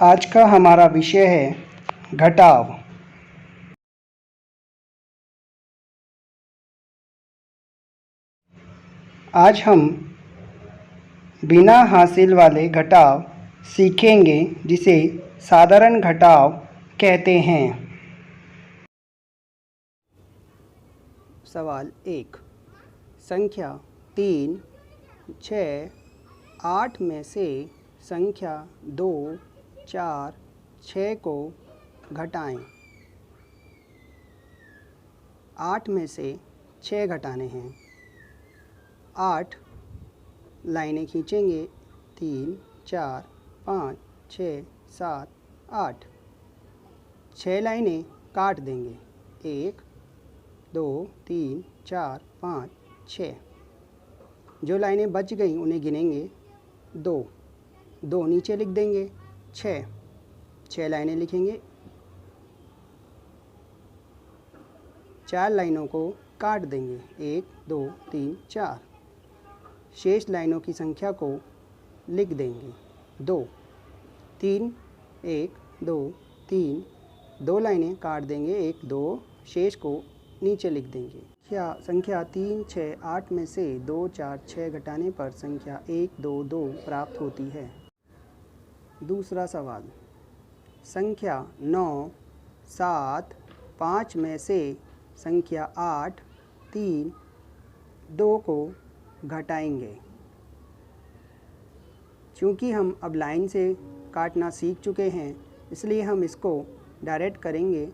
आज का हमारा विषय है घटाव। आज हम बिना हासिल वाले घटाव सीखेंगे जिसे साधारण घटाव कहते हैं। सवाल 1। संख्या 3, 6, 8 में से संख्या 2, 4, 6 को घटाएं। 8 में से 6 घटाने हैं। 8 लाइनें खींचेंगे। 3, 4, 5, 6, 7, 8। 6 लाइनें काट देंगे। 1, 2, 3, 4, 5, 6। जो लाइनें बच गई उन्हें गिनेंगे। 2 नीचे लिख देंगे। 6 लाइनें लिखेंगे। 4 लाइनों को काट देंगे। 1, 2, 3, 4। शेष लाइनों की संख्या को लिख देंगे। 2, 3, 1, 2, 3। 2 लाइनें काट देंगे। 1, 2। शेष को नीचे लिख देंगे। संख्या 3, 6, 8 में से 2, 4, 6 घटाने पर संख्या 1, 2, 2 प्राप्त होती है। दूसरा सवाल। संख्या 9, 7, 5 में से संख्या 8, 3, 2 को घटाएंगे। चूँकि हम अब लाइन से काटना सीख चुके हैं इसलिए हम इसको डायरेक्ट करेंगे।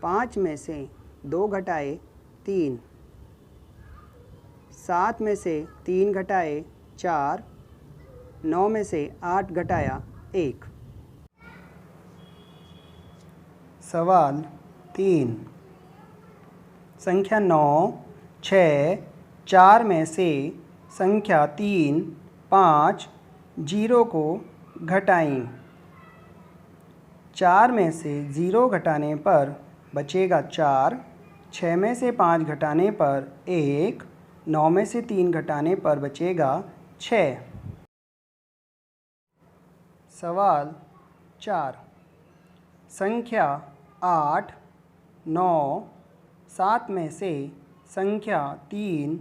5 में से 2 घटाए 3, 7 में से 3 घटाए 4, 9 में से 8 घटाया 1। सवाल 3। संख्या 9, 6, 4 में से संख्या 3, 5, 0 को घटाएं। 4 में से 0 घटाने पर बचेगा 4, 6 में से 5 घटाने पर 1, 9 में से 3 घटाने पर बचेगा 6। सवाल 4। संख्या 8, 9, 7 में से संख्या 3,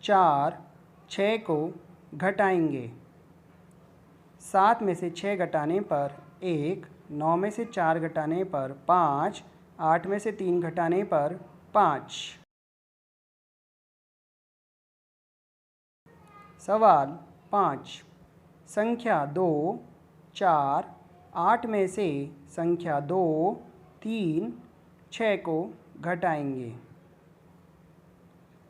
4, 6 को घटाएंगे। 7 में से 6 घटाने पर 1, 9 में से 4 घटाने पर 5, 8 में से 3 घटाने पर 5। सवाल 5। संख्या 2, 4, 8 में से संख्या 2, 3, 6 को घटाएंगे।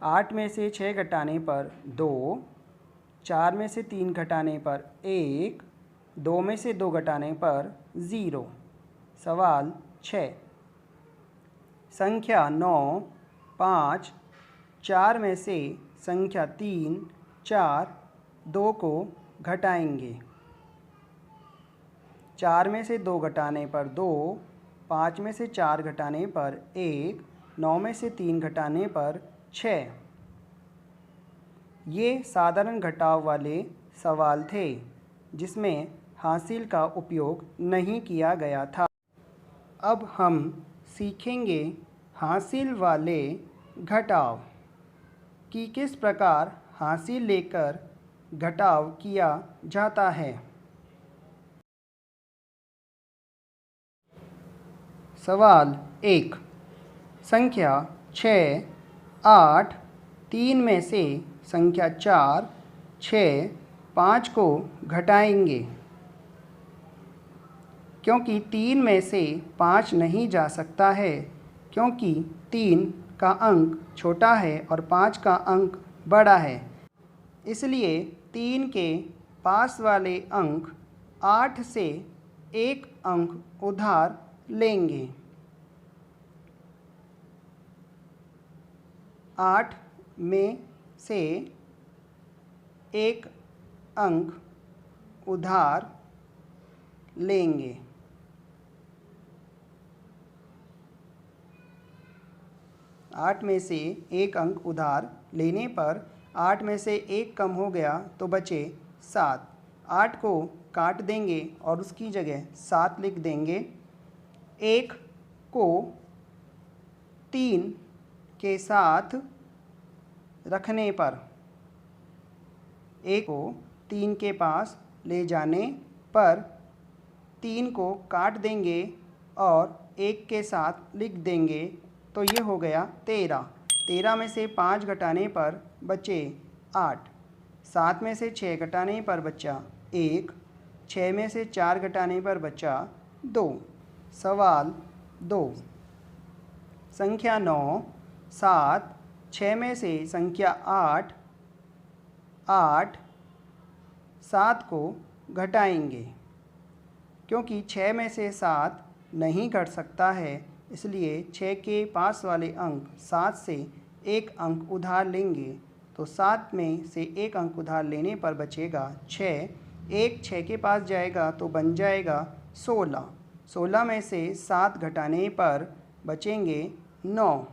8 में से 6 घटाने पर 2, 4 में से 3 घटाने पर 1, 2 में से 2 घटाने पर 0। सवाल 6। संख्या 9, 5, 4 में से संख्या 3, 4, 2 को घटाएंगे। 4 में से 2 घटाने पर 2, 5 में से 4 घटाने पर 1, 9 में से 3 घटाने पर 6। ये साधारण घटाव वाले सवाल थे जिसमें हासिल का उपयोग नहीं किया गया था। अब हम सीखेंगे हासिल वाले घटाव कि किस प्रकार हासिल लेकर घटाव किया जाता है। सवाल 1। संख्या 6, 8, 3 में से संख्या 4, 6, 5 को घटाएंगे। क्योंकि 3 में से 5 नहीं जा सकता है क्योंकि 3 का अंक छोटा है और 5 का अंक बड़ा है। इसलिए 3 के पास वाले अंक 8 से 1 अंक उधार लेंगे। 8 में से 1 अंक उधार लेंगे। 8 में से 1 अंक उधार लेने पर 8 में से 1 कम हो गया तो बचे 7। 8 को काट देंगे और उसकी जगह 7 लिख देंगे। 1 को 3 के साथ रखने पर, 1 को 3 के पास ले जाने पर 3 को काट देंगे और 1 के साथ लिख देंगे, तो ये हो गया 13। 13 में से 5 घटाने पर बचे 8। 7 में से 6 घटाने पर बचा 1। 6 में से 4 घटाने पर बचा 2। सवाल 2। संख्या 9, 7, 6 में से संख्या 8, 7 को घटाएंगे। क्योंकि 6 में से 7 नहीं घट सकता है, इसलिए 6 के पास वाले अंक 7 से 1 अंक उधार लेंगे। तो 7 में से 1 अंक उधार लेने पर बचेगा 6। 1 6 के पास जाएगा तो बन जाएगा 16। 16 में से 7 घटाने पर बचेंगे 9।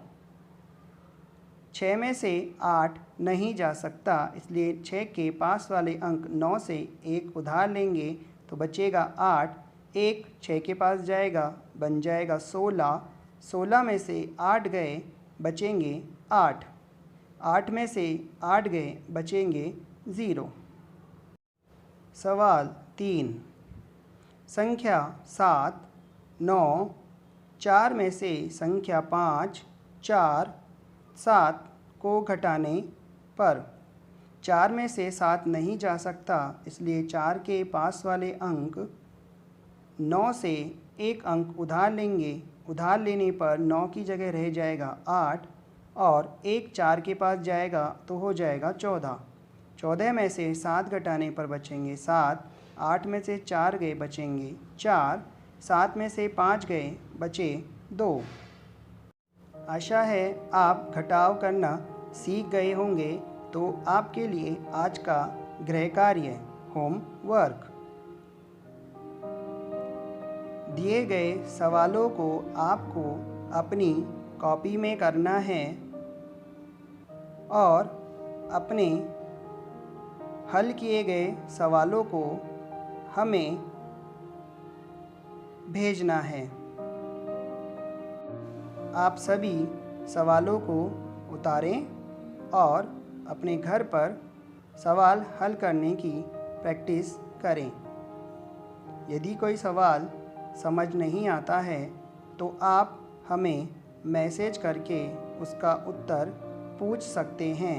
6 में से 8 नहीं जा सकता, इसलिए 6 के पास वाले अंक 9 से 1 उधार लेंगे तो बचेगा 8। 1 6 के पास जाएगा, बन जाएगा 16। 16 में से 8 गए, बचेंगे 8। 8 में से 8 गए, बचेंगे 0। सवाल 3। संख्या 7, 9, 4 में से संख्या 5, 4, 7 को घटाने पर 4 में से 7 नहीं जा सकता, इसलिए 4 के पास वाले अंक 9 से 1 अंक उधार लेंगे। उधार लेने पर 9 की जगह रह जाएगा 8 और 1 4 के पास जाएगा तो हो जाएगा 14। 14 में से 7 घटाने पर बचेंगे 7। 8 में से 4 गए, बचेंगे 4। 7 में से 5 गए, बचे 2। आशा है आप घटाव करना सीख गए होंगे। तो आपके लिए आज का गृह कार्य होमवर्क, दिए गए सवालों को आपको अपनी कॉपी में करना है और अपने हल किए गए सवालों को हमें भेजना है। आप सभी सवालों को उतारें और अपने घर पर सवाल हल करने की प्रैक्टिस करें। यदि कोई सवाल समझ नहीं आता है तो आप हमें मैसेज करके उसका उत्तर पूछ सकते हैं।